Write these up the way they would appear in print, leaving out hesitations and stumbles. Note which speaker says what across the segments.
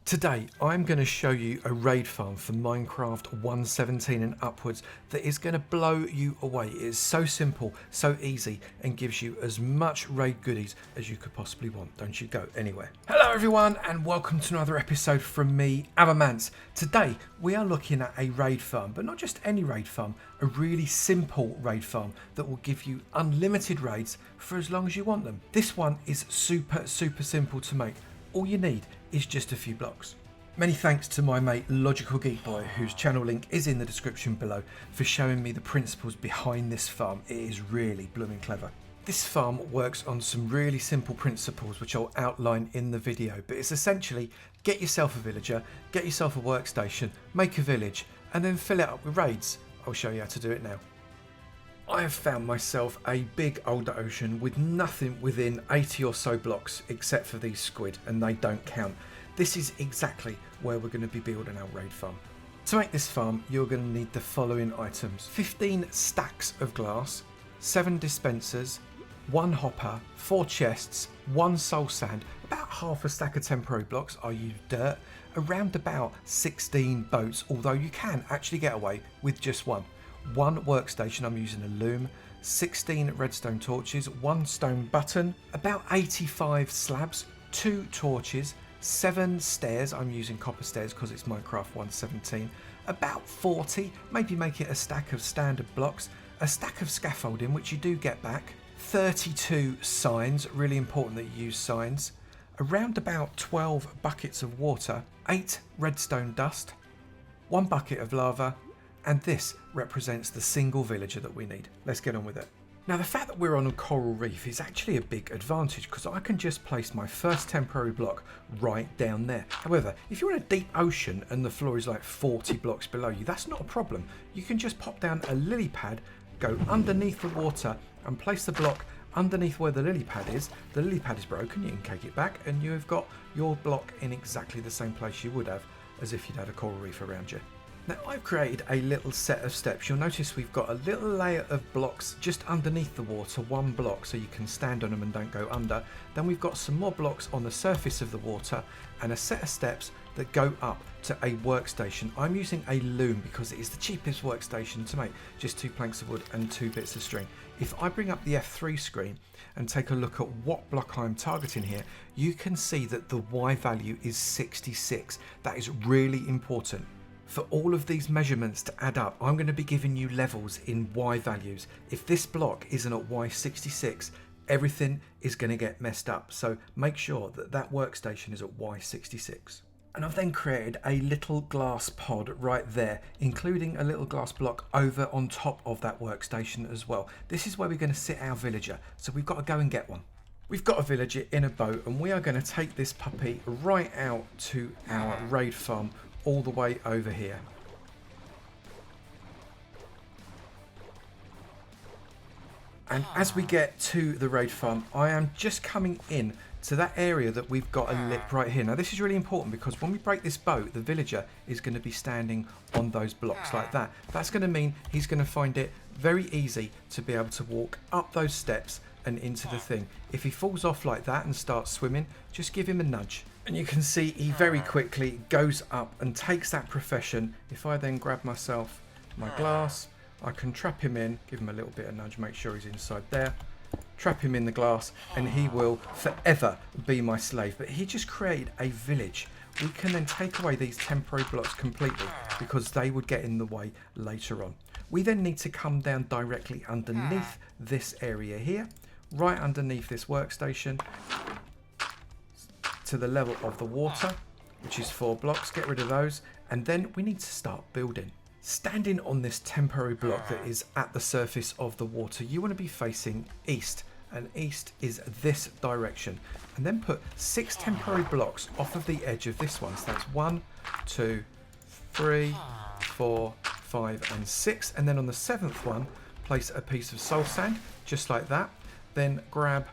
Speaker 1: Today, I'm going to show you a raid farm for Minecraft 1.17 and upwards that is going to blow you away. It is so simple, so easy, and gives you as much raid goodies as you could possibly want. Don't you go anywhere. Hello everyone, and welcome to another episode from me, Avomance. Today, we are looking at a raid farm, but not just any raid farm, a really simple raid farm that will give you unlimited raids for as long as you want them. This one is super simple to make. All you need is just a few blocks. Many thanks to my mate Logical Geek Boy, whose channel link is in the description below, for showing me the principles behind this farm. It is really blooming clever. This farm works on some really simple principles which I'll outline in the video, but it's essentially get yourself a villager, get yourself a workstation, make a village, and then fill it up with raids. I'll show you how to do it now. I have found myself a big older ocean with nothing within 80 or so blocks except for these squid, and they don't count. This is exactly where we're going to be building our raid farm. To make this farm, you're going to need the following items: 15 stacks of glass, 7 dispensers, 1 hopper, 4 chests, 1 soul sand, about half a stack of temporary blocks. I use dirt, around about 16 boats, although you can actually get away with just one workstation. I'm using a loom, 16 redstone torches, 1 stone button, about 85 slabs, 2 torches, 7 stairs. I'm using copper stairs because it's Minecraft 1.17, about 40, maybe make it a stack of standard blocks, a stack of scaffolding which you do get back, 32 signs, really important that you use signs, around about 12 buckets of water, 8 redstone dust, 1 bucket of lava, and this represents the single villager that we need. Let's get on with it. Now, the fact that we're on a coral reef is actually a big advantage because I can just place my first temporary block right down there. However, if you're in a deep ocean and the floor is like 40 blocks below you, that's not a problem. You can just pop down a lily pad, go underneath the water and place the block underneath where the lily pad is. The lily pad is broken, you can take it back and you have got your block in exactly the same place you would have as if you'd had a coral reef around you. Now, I've created a little set of steps. You'll notice we've got a little layer of blocks just underneath the water, 1 block, so you can stand on them and don't go under. Then we've got some more blocks on the surface of the water and a set of steps that go up to a workstation. I'm using a loom because it is the cheapest workstation to make, just 2 planks of wood and 2 bits of string. If I bring up the F3 screen and take a look at what block I'm targeting here, you can see that the Y value is 66. That is really important. For all of these measurements to add up, I'm going to be giving you levels in Y values. If this block isn't at Y66, everything is going to get messed up. So make sure that that workstation is at Y66. And I've then created a little glass pod right there, including a little glass block over on top of that workstation as well. This is where we're going to sit our villager. So we've got to go and get one. We've got a villager in a boat and we are going to take this puppy right out to our raid farm all the way over here. And as we get to the raid farm, I am just coming in to that area that we've got a lip right here. Now, this is really important because when we break this boat, the villager is going to be standing on those blocks like that. That's going to mean he's going to find it very easy to be able to walk up those steps and into the thing. If he falls off like that and starts swimming, just give him a nudge. And you can see he very quickly goes up and takes that profession. If I then grab myself my glass, I can trap him in, give him a little bit of nudge, make sure he's inside there, trap him in the glass, and he will forever be my slave. But he just created a village. We can then take away these temporary blocks completely because they would get in the way later on. We then need to come down directly underneath this area here, right underneath this workstation, to the level of the water, which is 4 blocks. Get rid of those, and then we need to start building. Standing on this temporary block that is at the surface of the water, you want to be facing east, and east is this direction, and then put 6 temporary blocks off of the edge of this one. So that's 1, 2, 3, 4, 5 and 6, and then on the 7th one place a piece of soul sand just like that. Then grab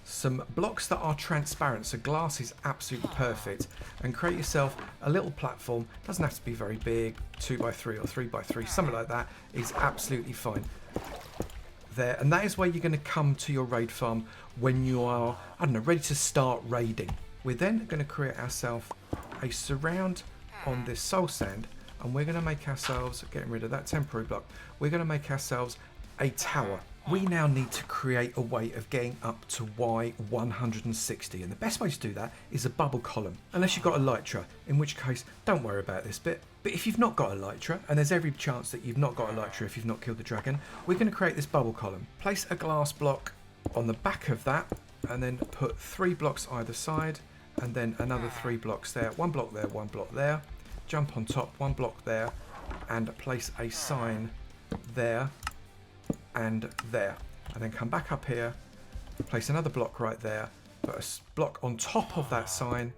Speaker 1: some blocks that are transparent, so glass is absolutely perfect, and create yourself a little platform. Doesn't have to be very big, 2x3 or 3x3, something like that is absolutely fine. There, and that is where you're going to come to your raid farm when you are, I don't know, ready to start raiding. We're then going to create ourselves a surround on this soul sand, and we're going to make ourselves, getting rid of that temporary block, we're going to make ourselves a tower. We now need to create a way of getting up to Y160, and the best way to do that is a bubble column, unless you've got a Elytra, in which case don't worry about this bit. But if you've not got a Elytra, and there's every chance that you've not got a Elytra if you've not killed the dragon, we're going to create this bubble column. Place a glass block on the back of that, and then put 3 blocks either side, and then another 3 blocks there, 1 block there, 1 block there, jump on top, 1 block there, and place a sign there and there, and then come back up here, place another block right there, put a block on top of that sign,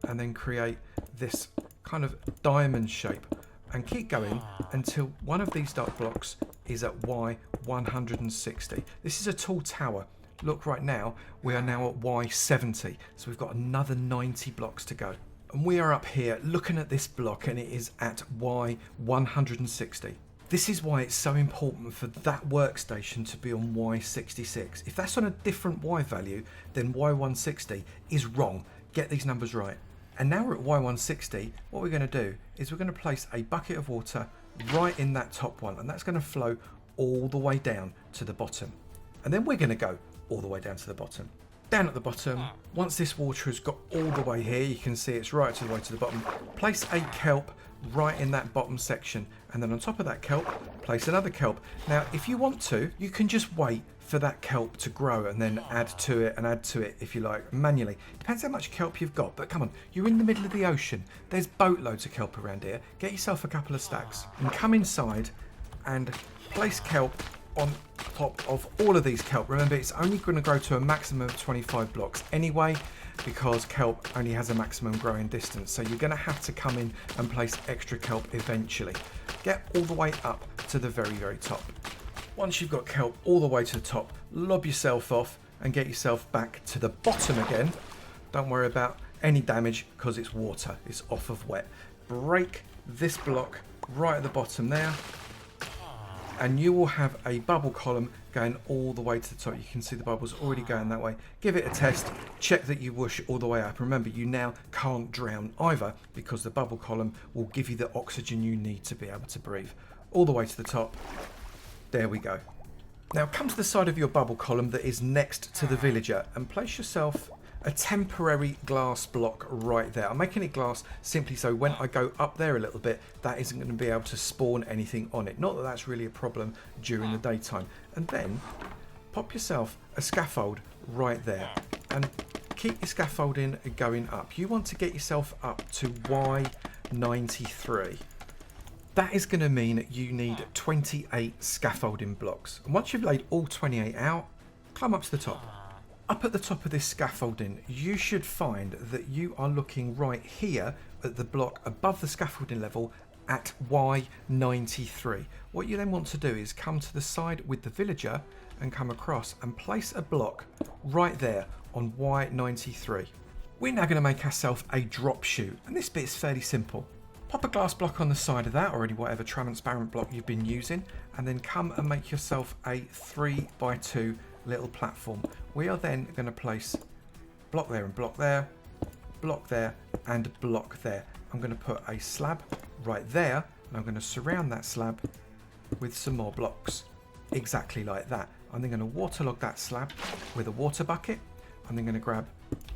Speaker 1: and then create this kind of diamond shape, and keep going until one of these dark blocks is at Y160. This is a tall tower. Look, right now we are now at Y70, so we've got another 90 blocks to go, and we are up here looking at this block, and it is at Y160. This is why it's so important for that workstation to be on Y66. If that's on a different Y value, then Y160 is wrong. Get these numbers right. And now we're at Y160, what we're going to do is we're going to place a bucket of water right in that top one, and that's going to flow all the way down to the bottom. And then we're going to go all the way down to the bottom. Down at the bottom, once this water has got all the way here, you can see it's right to the way to the bottom, place a kelp right in that bottom section, and then on top of that kelp place another kelp. Now if you want to, you can just wait for that kelp to grow and then add to it if you like, manually. Depends how much kelp you've got, but come on, you're in the middle of the ocean, there's boatloads of kelp around here. Get yourself a couple of stacks and come inside and place kelp on top of all of these kelp. Remember, it's only going to grow to a maximum of 25 blocks anyway, because kelp only has a maximum growing distance, so you're going to have to come in and place extra kelp eventually. Get all the way up to the very, very top. Once you've got kelp all the way to the top, lob yourself off and get yourself back to the bottom again. Don't worry about any damage because it's water, it's off of wet. Break this block right at the bottom there, and you will have a bubble column going all the way to the top. You can see the bubbles already going that way. Give it a test, check that you whoosh all the way up. Remember, you now can't drown either, because the bubble column will give you the oxygen you need to be able to breathe. All the way to the top. There we go. Now come to the side of your bubble column that is next to the villager and place yourself a temporary glass block right there. I'm making it glass simply so when I go up there a little bit, that isn't going to be able to spawn anything on it. Not that that's really a problem during the daytime. And then pop yourself a scaffold right there and keep your scaffolding going up. You want to get yourself up to Y93. That is going to mean you need 28 scaffolding blocks. And once you've laid all 28 out, climb up to the top. Up at the top of this scaffolding, you should find that you are looking right here at the block above the scaffolding level at Y93. What you then want to do is come to the side with the villager and come across and place a block right there on Y93. We're now going to make ourselves a drop chute, and this bit is fairly simple. Pop a glass block on the side of that, or any whatever transparent block you've been using, and then come and make yourself a 3x2 little platform. We are then going to place block there and block there, block there and block there. I'm going to put a slab right there, and I'm going to surround that slab with some more blocks, exactly like that. I'm then going to waterlog that slab with a water bucket. I'm then going to grab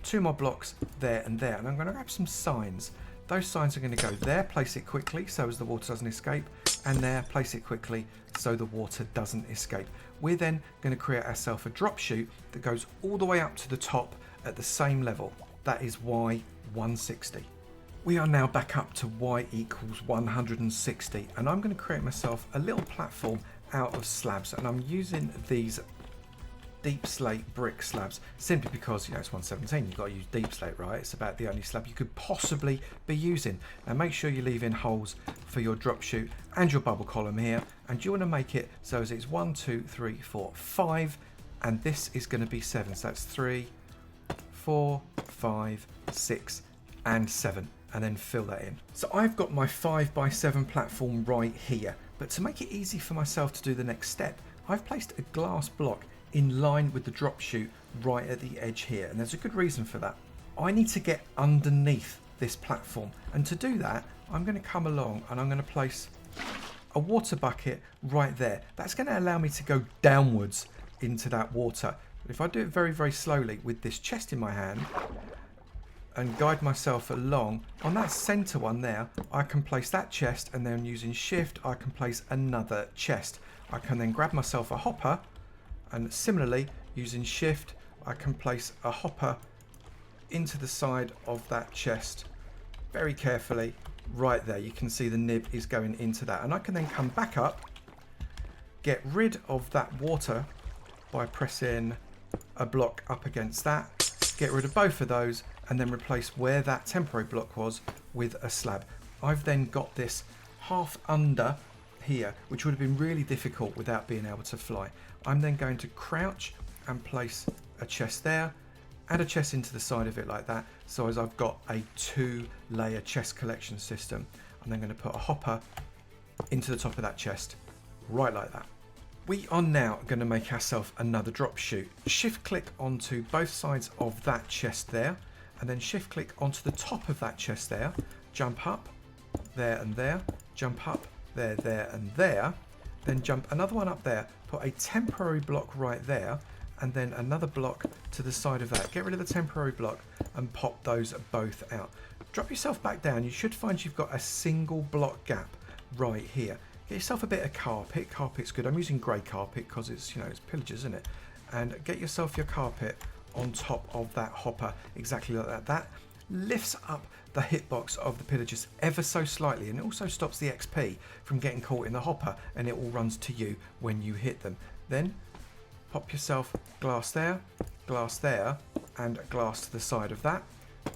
Speaker 1: 2 more blocks there and there, and I'm going to grab some signs. Those signs are going to go there, place it quickly so as the water doesn't escape, and there, place it quickly so the water doesn't escape. We're then going to create ourselves a drop chute that goes all the way up to the top at the same level. That is Y160. We are now back up to Y equals 160, and I'm going to create myself a little platform out of slabs, and I'm using these deep slate brick slabs simply because, you know, it's 117, you've got to use deep slate, right? It's about the only slab you could possibly be using. Now make sure you leave in holes for your drop chute and your bubble column here, and you want to make it so as it's 1 2 3 4 5, and this is going to be 7, so that's 3 4 5 6 and 7, and then fill that in. So I've got my 5x7 platform right here, but to make it easy for myself to do the next step, I've placed a glass block in line with the drop chute right at the edge here, and there's a good reason for that. I need to get underneath this platform. And to do that, I'm going to come along and I'm going to place a water bucket right there. That's going to allow me to go downwards into that water. If I do it very, very slowly with this chest in my hand and guide myself along, on that center one there, I can place that chest, and then using shift, I can place another chest. I can then grab myself a hopper, and similarly, using shift, I can place a hopper into the side of that chest very carefully right there. You can see the nib is going into that, and I can then come back up, get rid of that water by pressing a block up against that, get rid of both of those, and then replace where that temporary block was with a slab. I've then got this half under here, which would have been really difficult without being able to fly. I'm then going to crouch and place a chest there, add a chest into the side of it like that, so as I've got a 2-layer chest collection system. I'm then going to put a hopper into the top of that chest, right like that. We are now going to make ourselves another drop chute. Shift click onto both sides of that chest there, and then shift click onto the top of that chest there, jump up there and there, jump up there, there and there, then jump another one up there, put a temporary block right there, and then another block to the side of that. Get rid of the temporary block and pop those both out. Drop yourself back down. You should find you've got a single block gap right here. Get yourself a bit of carpet. Carpet's good. I'm using grey carpet because it's, you know, it's pillagers, isn't it? And get yourself your carpet on top of that hopper, exactly like that. That lifts up the hitbox of the pillagers ever so slightly, and it also stops the XP from getting caught in the hopper, and it all runs to you when you hit them. Then pop yourself glass there, and glass to the side of that.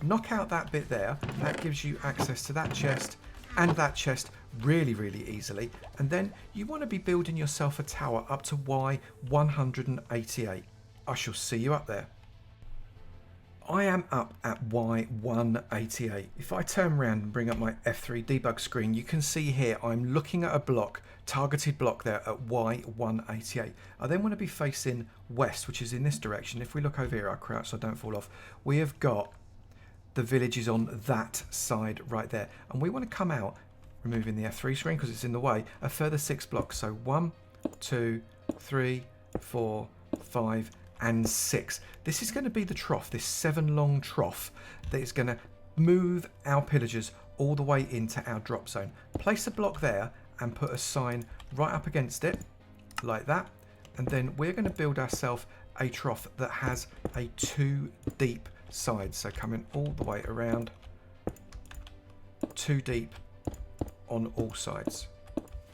Speaker 1: Knock out that bit there. That gives you access to that chest and that chest really, really easily. And then you want to be building yourself a tower up to Y188. I shall see you up there. I am up at Y188. If I turn around and bring up my F3 debug screen, you can see here I'm looking at a block, targeted block there at Y188. I then want to be facing west, which is in this direction. If we look over here, I crouch so I don't fall off. We have got the villages on that side right there. And we want to come out, removing the F3 screen because it's in the way, a further 6 blocks. So 1, 2, 3, 4, 5, and 6. This is going to be the trough, this 7-long trough that is going to move our pillagers all the way into our drop zone. Place a block there and put a sign right up against it like that, and then we're going to build ourselves a trough that has a 2 deep side, so coming all the way around, 2 deep on all sides.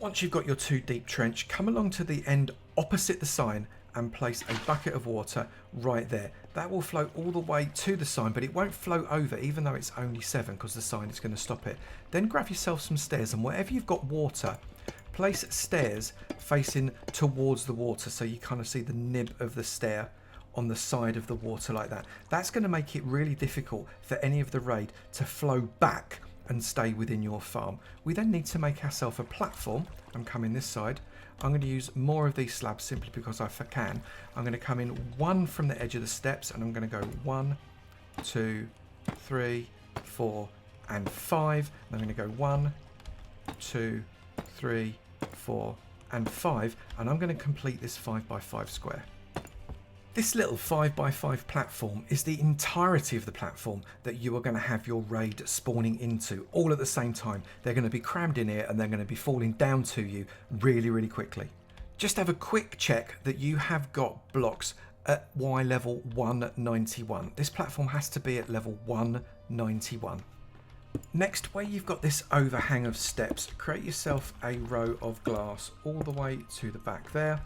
Speaker 1: Once you've got your 2 deep trench, come along to the end opposite the sign and place a bucket of water right there. That will flow all the way to the sign, but it won't flow over even though it's only 7 because the sign is going to stop it. Then grab yourself some stairs, and wherever you've got water, place stairs facing towards the water so you kind of see the nib of the stair on the side of the water like that. That's going to make it really difficult for any of the raid to flow back and stay within your farm. We then need to make ourselves a platform. I'm coming this side. I'm going to use more of these slabs simply because I can. I'm going to come in 1 from the edge of the steps, and I'm going to go 1, 2, 3, 4, and 5. And I'm going to go 1, 2, 3, 4, and 5, and I'm going to complete this 5x5 square. This little 5x5 platform is the entirety of the platform that you are going to have your raid spawning into all at the same time. They're going to be crammed in here and they're going to be falling down to you really, really quickly. Just have a quick check that you have got blocks at Y level 191. This platform has to be at level 191. Next, where you've got this overhang of steps, create yourself a row of glass all the way to the back there,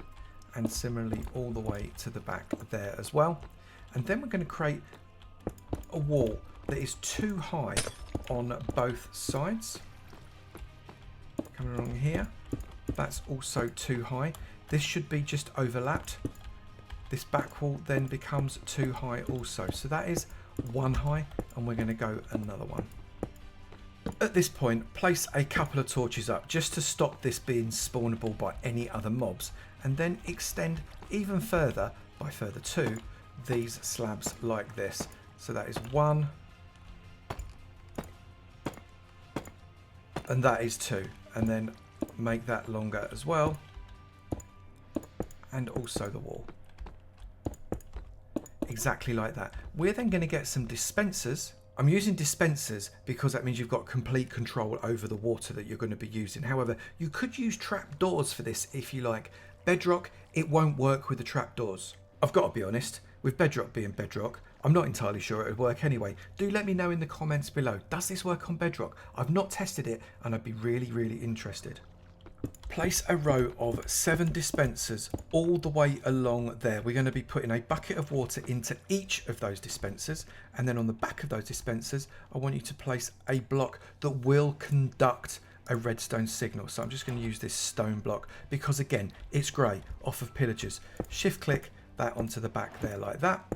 Speaker 1: and similarly all the way to the back there as well. And then we're going to create a wall that is too high on both sides. Coming along here, that's also too high. This should be just overlapped. This back wall then becomes too high also. So that is 1 high, and we're going to go another one. At this point, place a couple of torches up just to stop this being spawnable by any other mobs, and then extend even further by further 2 these slabs like this. So that is 1, And that is 2. And then make that longer as well. And also the wall. Exactly like that. We're then going to get some dispensers. I'm using dispensers because that means you've got complete control over the water that you're going to be using. However, you could use trapdoors for this if you like. Bedrock, it won't work with the trapdoors. I've got to be honest, with Bedrock being Bedrock, I'm not entirely sure it would work anyway. Do let me know in the comments below. Does this work on Bedrock? I've not tested it and I'd be really, really interested. Place a row of 7 dispensers all the way along there. We're going to be putting a bucket of water into each of those dispensers, and then on the back of those dispensers I want you to place a block that will conduct a redstone signal. So I'm just going to use this stone block because again it's grey off of Pillagers. Shift click that onto the back there like that.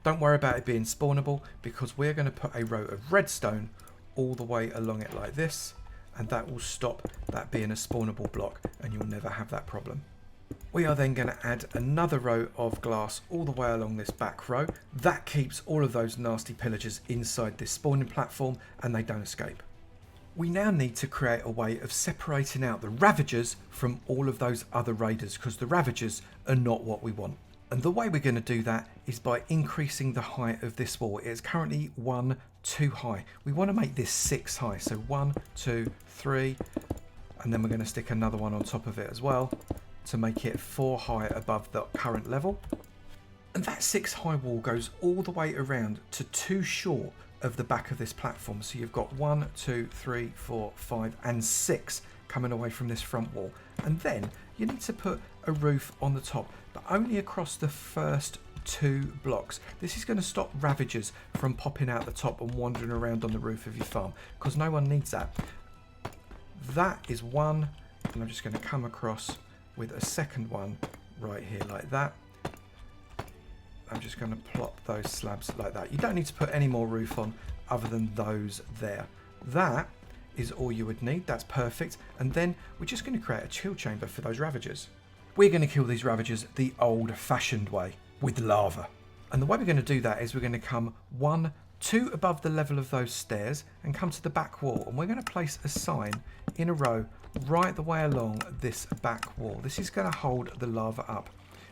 Speaker 1: Don't worry about it being spawnable because we're going to put a row of redstone all the way along it like this, and that will stop that being a spawnable block and you'll never have that problem. We are then going to add another row of glass all the way along this back row. That keeps all of those nasty pillagers inside this spawning platform and they don't escape. We now need to create a way of separating out the Ravagers from all of those other raiders because the Ravagers are not what we want. And the way we're going to do that is by increasing the height of this wall. It is currently 1 too high. We want to make this 6 high. So 1, 2, 3, and then we're going to stick another one on top of it as well to make it 4 high above the current level. And that 6 high wall goes all the way around to 2 short of the back of this platform. So you've got 1, 2, 3, 4, 5, and 6 coming away from this front wall. And then you need to put a roof on the top, but only across the first 2 blocks. This is going to stop Ravagers from popping out the top and wandering around on the roof of your farm because no one needs that. That is 1, and I'm just going to come across with a second one right here like that. I'm just going to plop those slabs like that. You don't need to put any more roof on other than those there. That is all you would need. That's perfect. And then we're just going to create a chill chamber for those Ravagers. We're going to kill these Ravagers the old-fashioned way, with lava. And the way we're going to do that is we're going to come 1, 2 above the level of those stairs and come to the back wall. And we're going to place a sign in a row right the way along this back wall. This is going to hold the lava up.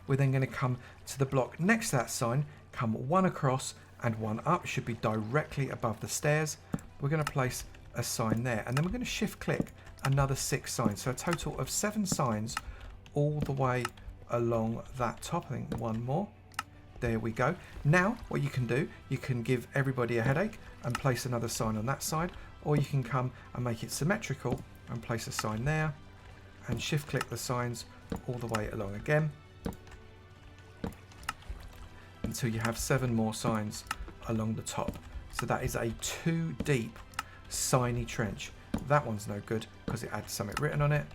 Speaker 1: We're then going to come to the block next to that sign, come 1 across and 1 up. Should be directly above the stairs. We're going to place a sign there, and then we're going to shift click another 6 signs. So a total of 7 signs all the way along that top. I think 1 more. There we go. Now what you can do, you can give everybody a headache and place another sign on that side, or you can come and make it symmetrical and place a sign there and shift click the signs all the way along again until you have 7 more signs along the top. So that is a 2 deep signy trench. That one's no good because it adds something written on it.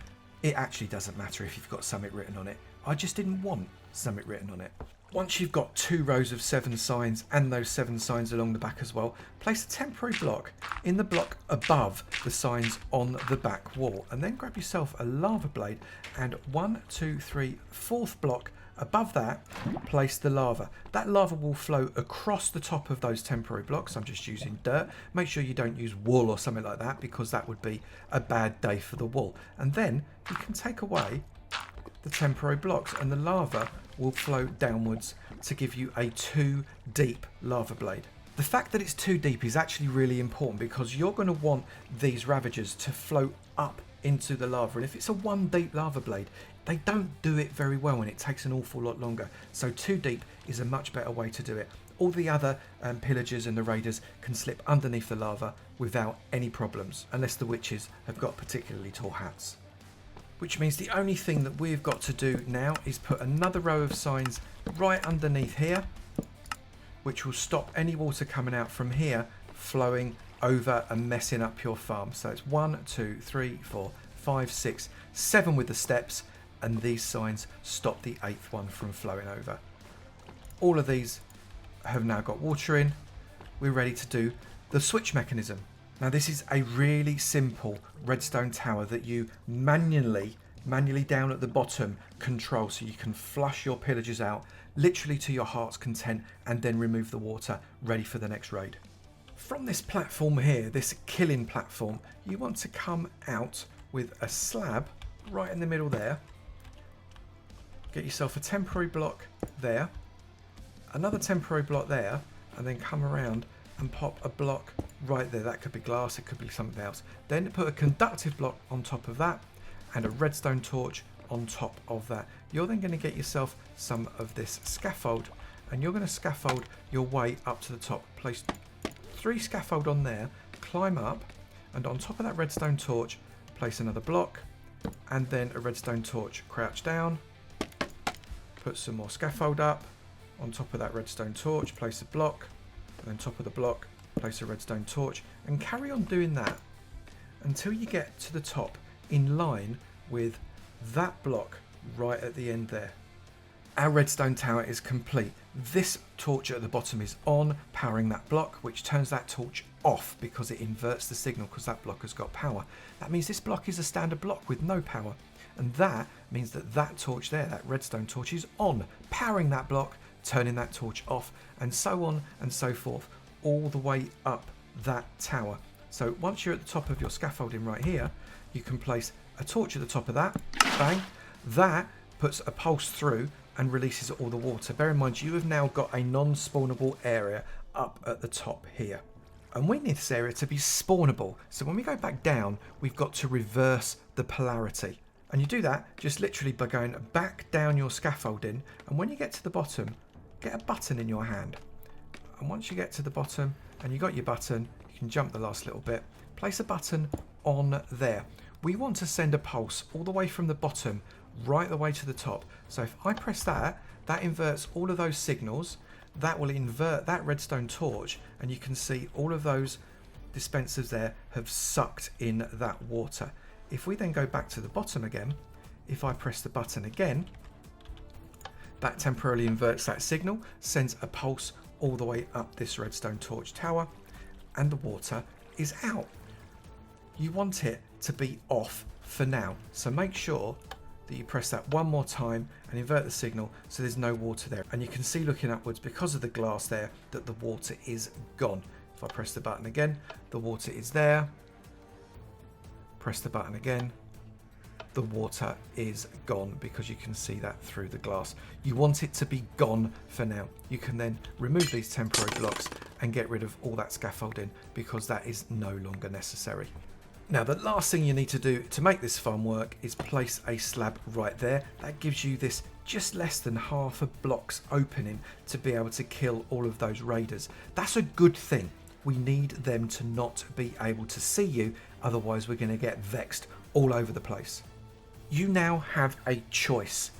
Speaker 1: It actually doesn't matter if you've got something written on it. I just didn't want something written on it. Once you've got 2 rows of 7 signs and those 7 signs along the back as well, place a temporary block in the block above the signs on the back wall, and then grab yourself a lava blade and 1, 2, 3, 4th block above that, place the lava. That lava will flow across the top of those temporary blocks. I'm just using dirt. Make sure you don't use wool or something like that because that would be a bad day for the wool. And then you can take away the temporary blocks and the lava will flow downwards to give you a 2 deep lava blade. The fact that it's 2 deep is actually really important because you're going to want these Ravagers to float up into the lava, and if it's a 1 deep lava blade, they don't do it very well and it takes an awful lot longer. So 2 deep is a much better way to do it. All the other pillagers and the raiders can slip underneath the lava without any problems, unless the witches have got particularly tall hats. Which means the only thing that we've got to do now is put another row of signs right underneath here, which will stop any water coming out from here flowing over and messing up your farm. So it's 1, 2, 3, 4, 5, 6, 7 with the steps, and these signs stop the 8th one from flowing over. All of these have now got water in. We're ready to do the switch mechanism. Now this is a really simple redstone tower that you manually down at the bottom control, so you can flush your pillagers out literally to your heart's content and then remove the water ready for the next raid. From this platform here, this killing platform, you want to come out with a slab right in the middle there. Get yourself a temporary block there, another temporary block there, and then come around and pop a block right there. That could be glass, it could be something else. Then put a conductive block on top of that and a redstone torch on top of that. You're then going to get yourself some of this scaffold, and you're going to scaffold your way up to the top. Place 3 scaffold on there, climb up, and on top of that redstone torch place another block, and then a redstone torch. Crouch down, put some more scaffold up, on top of that redstone torch place a block, and on top of the block place a redstone torch, and carry on doing that until you get to the top in line with that block right at the end there. Our redstone tower is complete. This torch at the bottom is on, powering that block, which turns that torch off because it inverts the signal because that block has got power. That means this block is a standard block with no power, and that means that that torch there, that redstone torch, is on, powering that block, turning that torch off, and so on and so forth, all the way up that tower. So once you're at the top of your scaffolding right here, you can place a torch at the top of that, bang, that puts a pulse through and releases all the water. Bear in mind, you have now got a non-spawnable area up at the top here. And we need this area to be spawnable. So when we go back down, we've got to reverse the polarity. And you do that just literally by going back down your scaffolding. And when you get to the bottom, get a button in your hand. And once you get to the bottom and you got your button, you can jump the last little bit, place a button on there. We want to send a pulse all the way from the bottom right the way to the top. So if I press that, that inverts all of those signals. That will invert that redstone torch, and you can see all of those dispensers there have sucked in that water. If we then go back to the bottom again, if I press the button again, that temporarily inverts that signal, sends a pulse all the way up this redstone torch tower, and the water is out. You want it to be off for now, so make sure that you press that one more time and invert the signal so there's no water there. And you can see looking upwards because of the glass there that the water is gone. If I press the button again, the water is there. Press the button again, the water is gone because you can see that through the glass. You want it to be gone for now. You can then remove these temporary blocks and get rid of all that scaffolding because that is no longer necessary. Now, the last thing you need to do to make this farm work is place a slab right there. That gives you this just less than half a block's opening to be able to kill all of those raiders. That's a good thing. We need them to not be able to see you, otherwise we're going to get vexed all over the place. You now have a choice.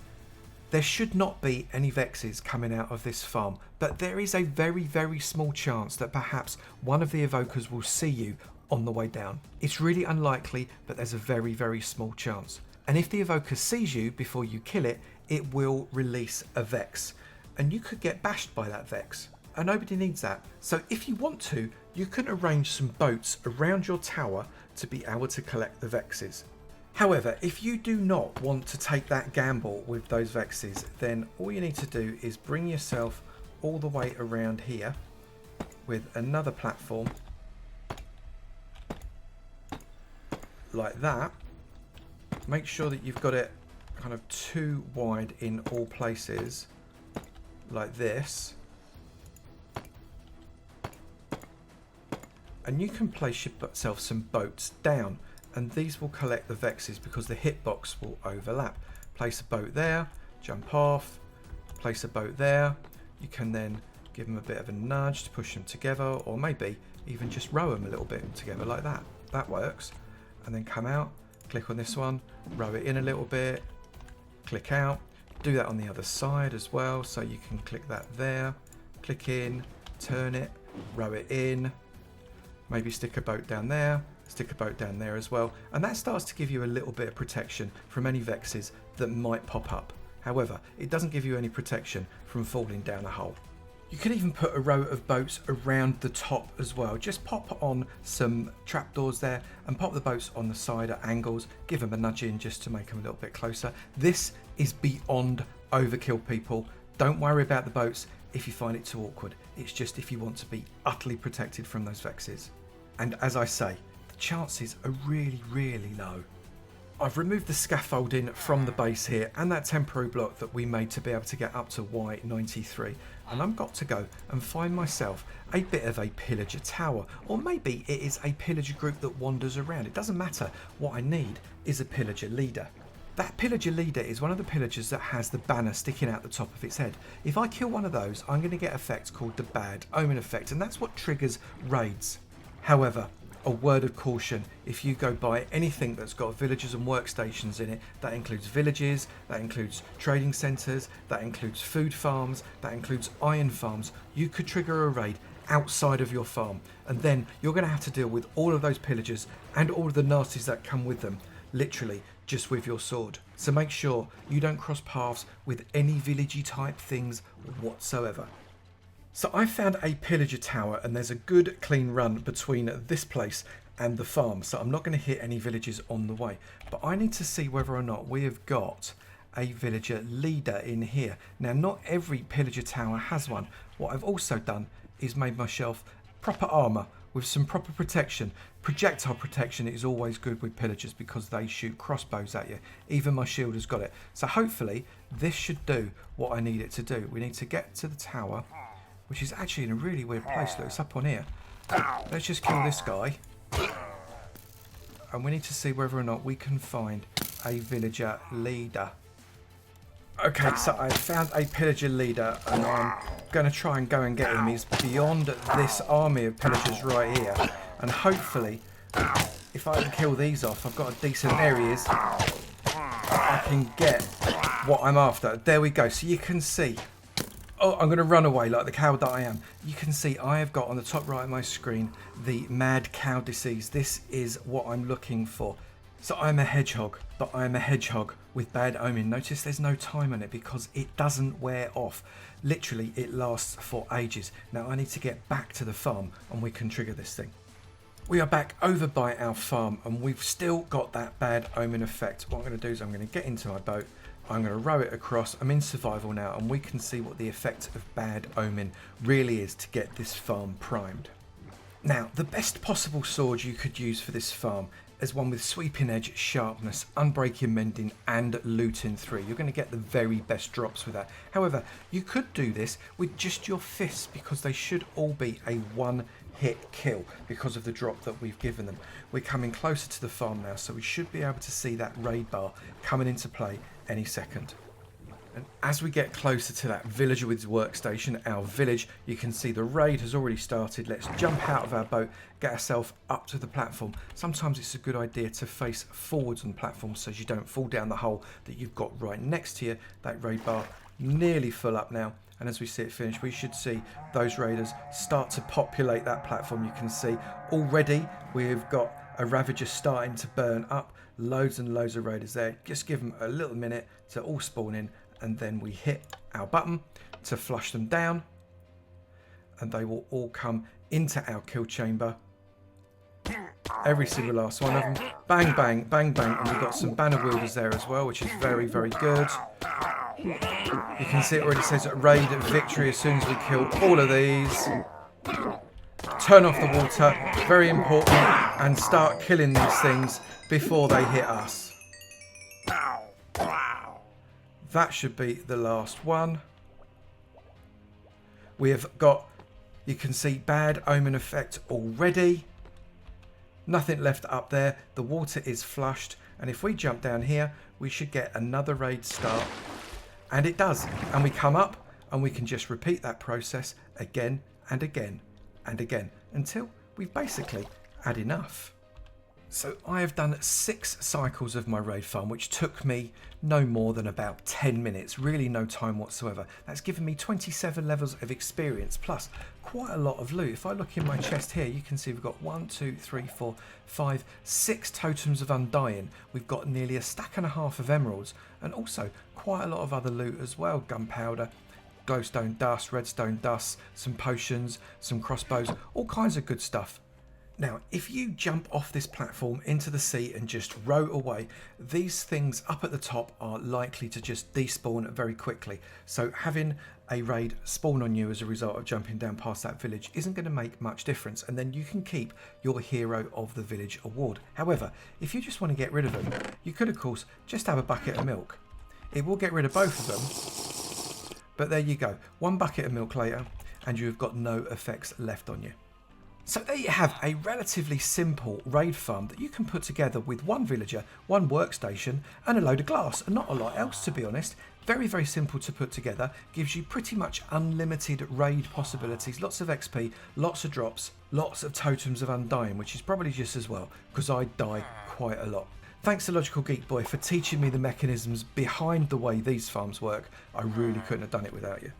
Speaker 1: There should not be any vexes coming out of this farm, but there is a very, very small chance that perhaps one of the evokers will see you on the way down. It's really unlikely, but there's a very, very small chance. And if the evoker sees you before you kill it, it will release a vex. And you could get bashed by that vex. And nobody needs that. So if you want to, you can arrange some boats around your tower to be able to collect the vexes. However, if you do not want to take that gamble with those vexes, then all you need to do is bring yourself all the way around here with another platform like that. Make sure that you've got it kind of 2 wide in all places like this, and you can place yourself some boats down, and these will collect the vexes because the hitbox will overlap. Place a boat there, jump off, place a boat there. You can then give them a bit of a nudge to push them together, or maybe even just row them a little bit together like that. That works. And then come out, click on this one, row it in a little bit, click out. Do that on the other side as well, so you can click that there, click in, turn it, row it in, maybe stick a boat down there, stick a boat down there as well, and that starts to give you a little bit of protection from any vexes that might pop up. However, it doesn't give you any protection from falling down a hole. You could even put a row of boats around the top as well. Just pop on some trapdoors there and pop the boats on the side at angles. Give them a nudge in just to make them a little bit closer. This is beyond overkill, people. Don't worry about the boats if you find it too awkward. It's just if you want to be utterly protected from those vexes. And as I say, the chances are really, really low. I've removed the scaffolding from the base here and that temporary block that we made to be able to get up to Y93, and I've got to go and find myself a bit of a pillager tower, or maybe it is a pillager group that wanders around. It doesn't matter. What I need is a pillager leader. That pillager leader is one of the pillagers that has the banner sticking out the top of its head. If I kill one of those, I'm going to get an effect called the bad omen effect, and that's what triggers raids. However, a word of caution: if you go buy anything that's got villagers and workstations in it, that includes villages, that includes trading centres, that includes food farms, that includes iron farms, you could trigger a raid outside of your farm, and then you're going to have to deal with all of those pillagers and all of the nasties that come with them, literally just with your sword. So make sure you don't cross paths with any villagey type things whatsoever. So I found a pillager tower, and there's a good clean run between this place and the farm, so I'm not going to hit any villages on the way. But I need to see whether or not we have got a villager leader in here. Now, not every pillager tower has one. What I've also done is made myself proper armour with some proper protection. Projectile protection is always good with pillagers because they shoot crossbows at you. Even my shield has got it. So hopefully this should do what I need it to do. We need to get to the tower, which is actually in a really weird place. Look, it's up on here. Let's just kill this guy. And we need to see whether or not we can find a villager leader. Okay, so I found a pillager leader, and I'm going to try and go and get him. He's beyond this army of pillagers right here. And hopefully, if I can kill these off, I've got a decent areas. I can get what I'm after. There we go. So you can see. Oh, I'm going to run away like the coward that I am. You can see I have got on the top right of my screen the mad cow disease. This is what I'm looking for. So I'm a hedgehog, but I'm a hedgehog with bad omen. Notice there's no time on it because it doesn't wear off. Literally, it lasts for ages. Now I need to get back to the farm and we can trigger this thing. We are back over by our farm and we've still got that bad omen effect. What I'm going to do is I'm going to get into my boat. I'm going to row it across. I'm in survival now, and we can see what the effect of bad omen really is to get this farm primed. Now, the best possible sword you could use for this farm is one with sweeping edge, sharpness, unbreaking mending, and looting 3. You're going to get the very best drops with that. However, you could do this with just your fists because they should all be a one-hit kill because of the drop that we've given them. We're coming closer to the farm now, so we should be able to see that raid bar coming into play any second. And as we get closer to that villager with his workstation, our village, you can see the raid has already started. Let's jump out of our boat, get ourselves up to the platform. Sometimes it's a good idea to face forwards on platforms so you don't fall down the hole that you've got right next to you. That raid bar nearly full up now, and as we see it finish, we should see those raiders start to populate that platform. You can see already we've got a ravager starting to burn up. Loads and loads of raiders there. Just give them a little minute to all spawn in, and then we hit our button to flush them down, and they will all come into our kill chamber. Every single last one of them. Bang, bang, bang, bang. And we've got some banner wielders there as well, which is very, very good. You can see it already says raid victory as soon as we kill all of these. Turn off the water, very important, and start killing these things before they hit us. That should be the last one. We have got, you can see, bad omen effect already. Nothing left up there. The water is flushed, and if we jump down here, we should get another raid start. And it does. And we come up, and we can just repeat that process again and again and again until we've basically had enough. So I have done 6 cycles of my raid farm, which took me no more than about 10 minutes, really no time whatsoever. That's given me 27 levels of experience, plus quite a lot of loot. If I look in my chest here, you can see we've got 1, 2, 3, 4, 5, 6 Totems of Undying. We've got nearly a stack and a half of emeralds, and also quite a lot of other loot as well. Gunpowder, glowstone dust, redstone dust, some potions, some crossbows, all kinds of good stuff. Now, if you jump off this platform into the sea and just row away, these things up at the top are likely to just despawn very quickly. So having a raid spawn on you as a result of jumping down past that village isn't going to make much difference, and then you can keep your Hero of the Village award. However, if you just want to get rid of them, you could of course just have a bucket of milk. It will get rid of both of them, but there you go. One bucket of milk later and you've got no effects left on you. So there you have a relatively simple raid farm that you can put together with one villager, one workstation and a load of glass, and not a lot else, to be honest. Very, very simple to put together, gives you pretty much unlimited raid possibilities, lots of XP, lots of drops, lots of Totems of Undying, which is probably just as well, because I die quite a lot. Thanks to Logical Geek Boy for teaching me the mechanisms behind the way these farms work. I really couldn't have done it without you.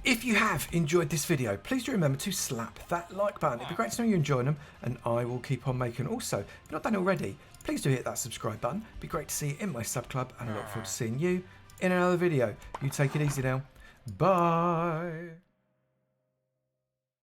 Speaker 1: If you have enjoyed this video, please do remember to slap that like button. It'd be great to know you're enjoying them, and I will keep on making. Also, if you've not done it already, please do hit that subscribe button. It'd be great to see you in my sub club, and I look forward to seeing you in another video. You take it easy now. Bye.